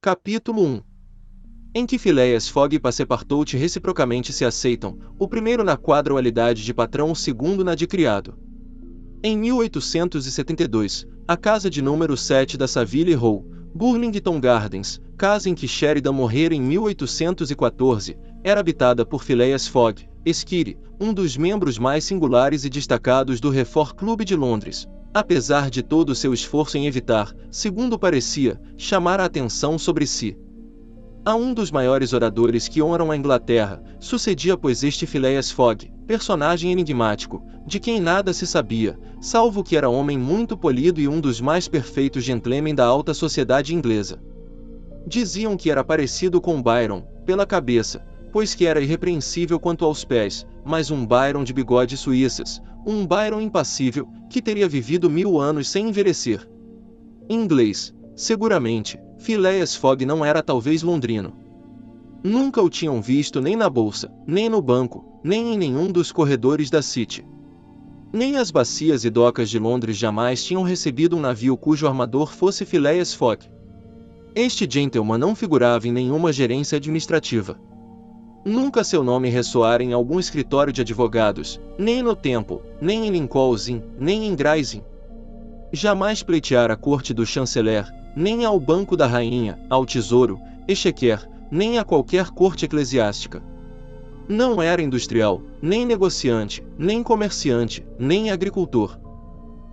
Capítulo 1. Em que Phileas Fogg e Passepartout reciprocamente se aceitam, o primeiro na quadrualidade de patrão, o segundo na de criado. Em 1872, a casa de número 7 da Savile Row, Burlington Gardens, casa em que Sheridan morrera em 1814, era habitada por Phileas Fogg, Esquire, um dos membros mais singulares e destacados do Reform Club de Londres, apesar de todo o seu esforço em evitar, segundo parecia, chamar a atenção sobre si. A um dos maiores oradores que honram a Inglaterra, sucedia pois este Phileas Fogg, personagem enigmático, de quem nada se sabia, salvo que era homem muito polido e um dos mais perfeitos gentlemen da alta sociedade inglesa. Diziam que era parecido com Byron, pela cabeça, pois que era irrepreensível quanto aos pés, mas um Byron de bigode suíças, um Byron impassível, que teria vivido 1000 anos sem envelhecer. Inglês, seguramente, Phileas Fogg não era talvez londrino. Nunca o tinham visto nem na bolsa, nem no banco, nem em nenhum dos corredores da City. Nem as bacias e docas de Londres jamais tinham recebido um navio cujo armador fosse Phileas Fogg. Este gentleman não figurava em nenhuma gerência administrativa. Nunca seu nome ressoara em algum escritório de advogados, nem no Temple, nem em Lincoln's Inn, nem em Gray's Inn. Jamais pleiteara a corte do chanceler, nem ao banco da rainha, ao tesouro, exchequer, nem a qualquer corte eclesiástica. Não era industrial, nem negociante, nem comerciante, nem agricultor.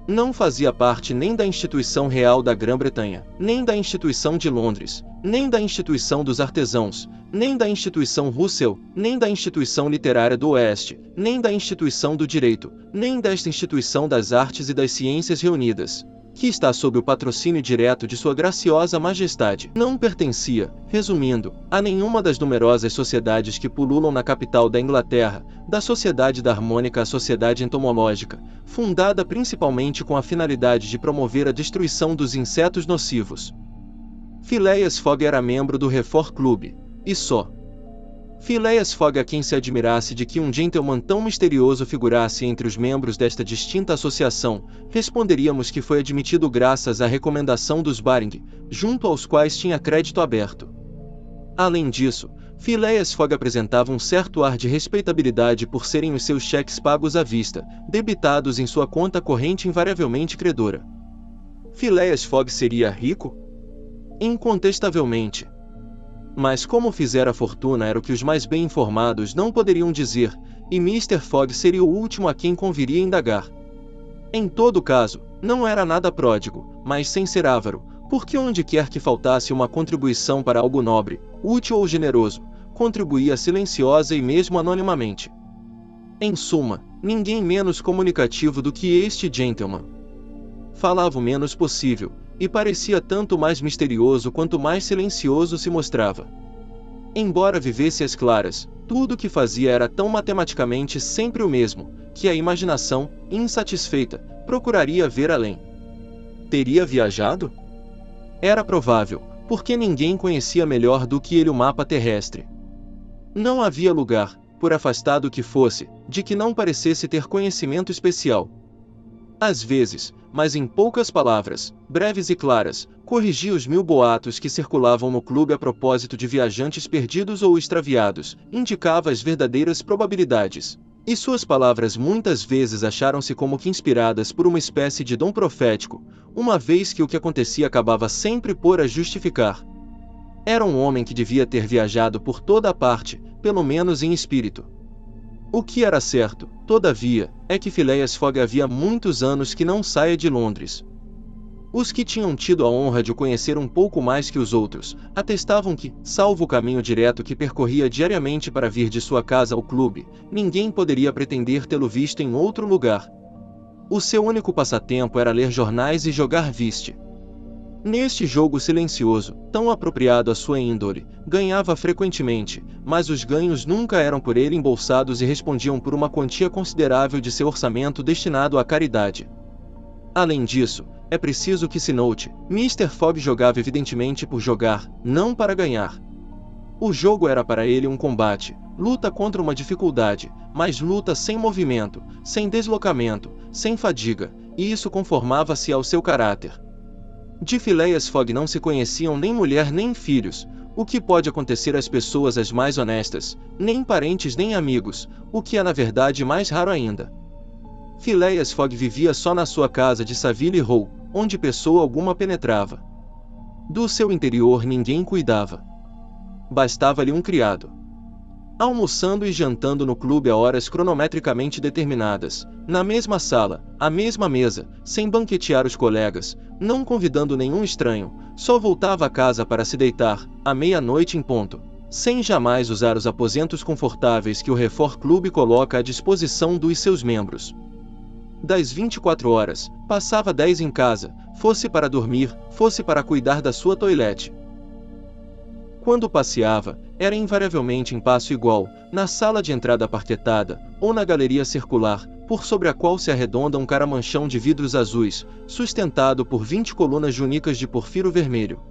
Não fazia parte nem da instituição real da Grã-Bretanha, nem da instituição de Londres, nem da instituição dos artesãos, nem da instituição Russell, nem da instituição literária do Oeste, nem da instituição do direito, nem desta instituição das artes e das ciências reunidas, que está sob o patrocínio direto de Sua Graciosa Majestade. Não pertencia, resumindo, a nenhuma das numerosas sociedades que pululam na capital da Inglaterra, da Sociedade da Harmônica à Sociedade Entomológica, fundada principalmente com a finalidade de promover a destruição dos insetos nocivos. Phileas Fogg era membro do Reform Club, e só. Phileas Fogg, a quem se admirasse de que um gentleman tão misterioso figurasse entre os membros desta distinta associação, responderíamos que foi admitido graças à recomendação dos Baring, junto aos quais tinha crédito aberto. Além disso, Phileas Fogg apresentava um certo ar de respeitabilidade por serem os seus cheques pagos à vista, debitados em sua conta corrente invariavelmente credora. Phileas Fogg seria rico? Incontestavelmente. Mas como fizera a fortuna era o que os mais bem informados não poderiam dizer, e Mr. Fogg seria o último a quem conviria indagar. Em todo caso, não era nada pródigo, mas sem ser avaro, porque onde quer que faltasse uma contribuição para algo nobre, útil ou generoso, contribuía silenciosa e mesmo anonimamente. Em suma, ninguém menos comunicativo do que este gentleman. Falava o menos possível, e parecia tanto mais misterioso quanto mais silencioso se mostrava. Embora vivesse às claras, tudo o que fazia era tão matematicamente sempre o mesmo, que a imaginação, insatisfeita, procuraria ver além. Teria viajado? Era provável, porque ninguém conhecia melhor do que ele o mapa terrestre. Não havia lugar, por afastado que fosse, de que não parecesse ter conhecimento especial. Às vezes, mas em poucas palavras, breves e claras, corrigia os 1000 boatos que circulavam no clube a propósito de viajantes perdidos ou extraviados, indicava as verdadeiras probabilidades. E suas palavras muitas vezes acharam-se como que inspiradas por uma espécie de dom profético, uma vez que o que acontecia acabava sempre por as justificar. Era um homem que devia ter viajado por toda a parte, pelo menos em espírito. O que era certo, todavia, é que Phileas Fogg havia muitos anos que não saía de Londres. Os que tinham tido a honra de o conhecer um pouco mais que os outros, atestavam que, salvo o caminho direto que percorria diariamente para vir de sua casa ao clube, ninguém poderia pretender tê-lo visto em outro lugar. O seu único passatempo era ler jornais e jogar whist. Neste jogo silencioso, tão apropriado à sua índole, ganhava frequentemente, mas os ganhos nunca eram por ele embolsados e respondiam por uma quantia considerável de seu orçamento destinado à caridade. Além disso, é preciso que se note, Mr. Fogg jogava evidentemente por jogar, não para ganhar. O jogo era para ele um combate, luta contra uma dificuldade, mas luta sem movimento, sem deslocamento, sem fadiga, e isso conformava-se ao seu caráter. De Phileas Fogg não se conheciam nem mulher nem filhos, o que pode acontecer às pessoas as mais honestas, nem parentes nem amigos, o que é na verdade mais raro ainda. Phileas Fogg vivia só na sua casa de Savile Row, onde pessoa alguma penetrava. Do seu interior ninguém cuidava. Bastava-lhe um criado. Almoçando e jantando no clube a horas cronometricamente determinadas, na mesma sala, à mesma mesa, sem banquetear os colegas, não convidando nenhum estranho, só voltava a casa para se deitar, à meia-noite em ponto, sem jamais usar os aposentos confortáveis que o Reform Club coloca à disposição dos seus membros. Das 24 horas, passava 10 em casa, fosse para dormir, fosse para cuidar da sua toilette. Quando passeava, era invariavelmente em passo igual, na sala de entrada parquetada, ou na galeria circular, por sobre a qual se arredonda um caramanchão de vidros azuis, sustentado por 20 colunas junicas de porfiro vermelho.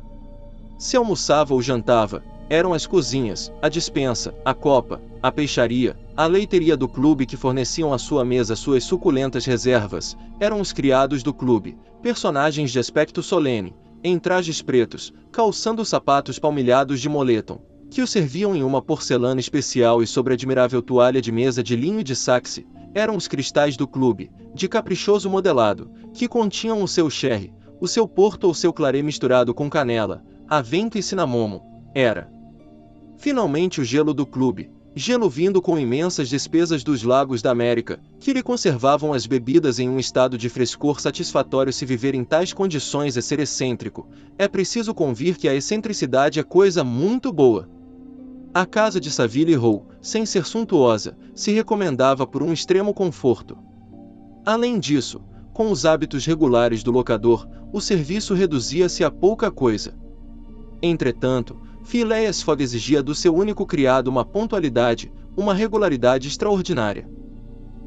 Se almoçava ou jantava, eram as cozinhas, a despensa, a copa, a peixaria, a leiteria do clube que forneciam à sua mesa suas suculentas reservas, eram os criados do clube, personagens de aspecto solene, em trajes pretos, calçando sapatos palmilhados de moletom, que o serviam em uma porcelana especial e sobre admirável toalha de mesa de linho e de saxe, eram os cristais do clube, de caprichoso modelado, que continham o seu sherry, o seu porto ou seu claret misturado com canela, avento e cinamomo, era. Finalmente o gelo do clube, gelo vindo com imensas despesas dos lagos da América, que lhe conservavam as bebidas em um estado de frescor satisfatório. Se viver em tais condições é ser excêntrico, é preciso convir que a excentricidade é coisa muito boa. A casa de Savile Row, sem ser suntuosa, se recomendava por um extremo conforto. Além disso, com os hábitos regulares do locador, o serviço reduzia-se a pouca coisa. Entretanto, Phileas Fogg exigia do seu único criado uma pontualidade, uma regularidade extraordinária.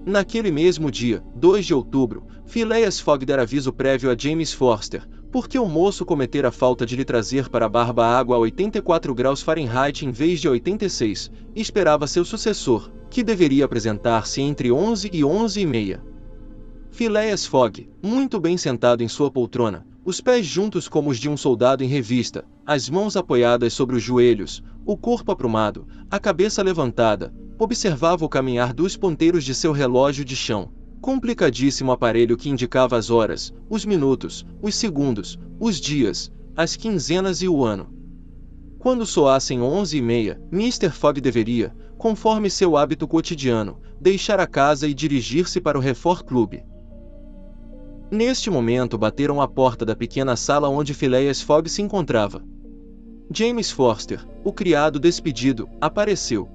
Naquele mesmo dia, 2 de outubro, Phileas Fogg dera aviso prévio a James Forster, porque o moço cometera a falta de lhe trazer para a barba água a 84 graus Fahrenheit em vez de 86, e esperava seu sucessor, que deveria apresentar-se entre 11 e 11h30. Phileas Fogg, muito bem sentado em sua poltrona, os pés juntos como os de um soldado em revista, as mãos apoiadas sobre os joelhos, o corpo aprumado, a cabeça levantada, observava o caminhar dos ponteiros de seu relógio de chão, complicadíssimo aparelho que indicava as horas, os minutos, os segundos, os dias, as quinzenas e o ano. Quando soassem 11h30, Mr. Fogg deveria, conforme seu hábito cotidiano, deixar a casa e dirigir-se para o Reform Club. Neste momento bateram à porta da pequena sala onde Phileas Fogg se encontrava. James Forster, o criado despedido, apareceu.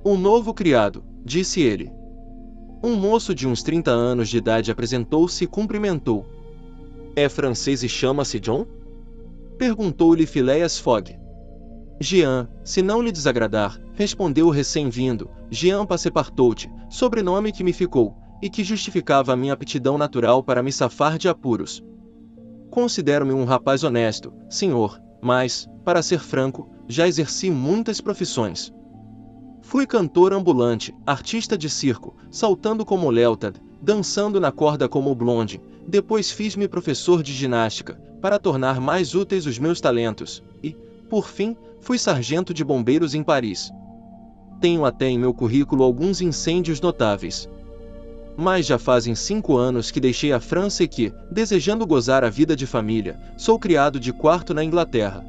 "Um novo criado", disse ele. Um moço de uns 30 anos de idade apresentou-se e cumprimentou. "É francês e chama-se John?" perguntou-lhe Phileas Fogg. "Jean, se não lhe desagradar", respondeu o recém-vindo, "Jean Passepartout, sobrenome que me ficou, e que justificava a minha aptidão natural para me safar de apuros. Considero-me um rapaz honesto, senhor, mas, para ser franco, já exerci muitas profissões. Fui cantor ambulante, artista de circo, saltando como Leotard, dançando na corda como Blondin, depois fiz-me professor de ginástica, para tornar mais úteis os meus talentos, e, por fim, fui sargento de bombeiros em Paris. Tenho até em meu currículo alguns incêndios notáveis. Mas já fazem 5 anos que deixei a França e que, desejando gozar a vida de família, sou criado de quarto na Inglaterra.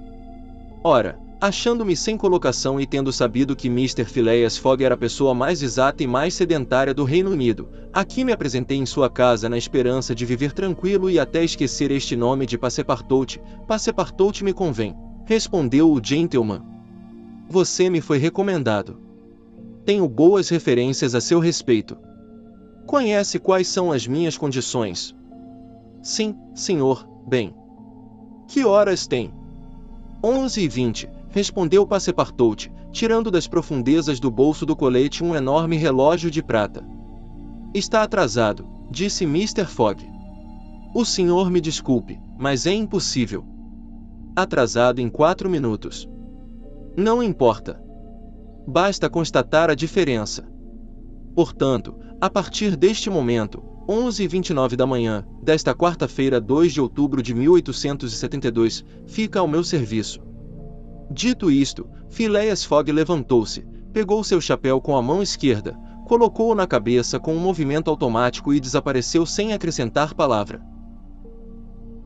Ora, achando-me sem colocação e tendo sabido que Mr. Phileas Fogg era a pessoa mais exata e mais sedentária do Reino Unido, aqui me apresentei em sua casa na esperança de viver tranquilo e até esquecer este nome de Passepartout. Passepartout me convém", respondeu o gentleman. "Você me foi recomendado. Tenho boas referências a seu respeito. Conhece quais são as minhas condições?" "Sim, senhor, bem." "Que horas tem?" 11h20, respondeu Passepartout, tirando das profundezas do bolso do colete um enorme relógio de prata. "Está atrasado", disse Mr. Fogg. "O senhor me desculpe, mas é impossível. Atrasado em 4 minutos. Não importa. Basta constatar a diferença. Portanto, a partir deste momento, 11h29 da manhã, desta quarta-feira 2 de outubro de 1872, fica ao meu serviço. Dito isto, Phileas Fogg levantou-se, pegou seu chapéu com a mão esquerda, colocou-o na cabeça com um movimento automático e desapareceu sem acrescentar palavra.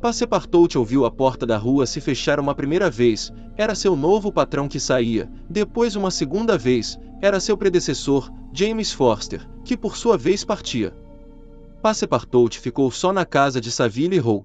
Passepartout ouviu a porta da rua se fechar uma primeira vez, era seu novo patrão que saía, depois uma segunda vez, era seu predecessor, James Forster, que por sua vez partia. Passepartout ficou só na casa de Savile Row.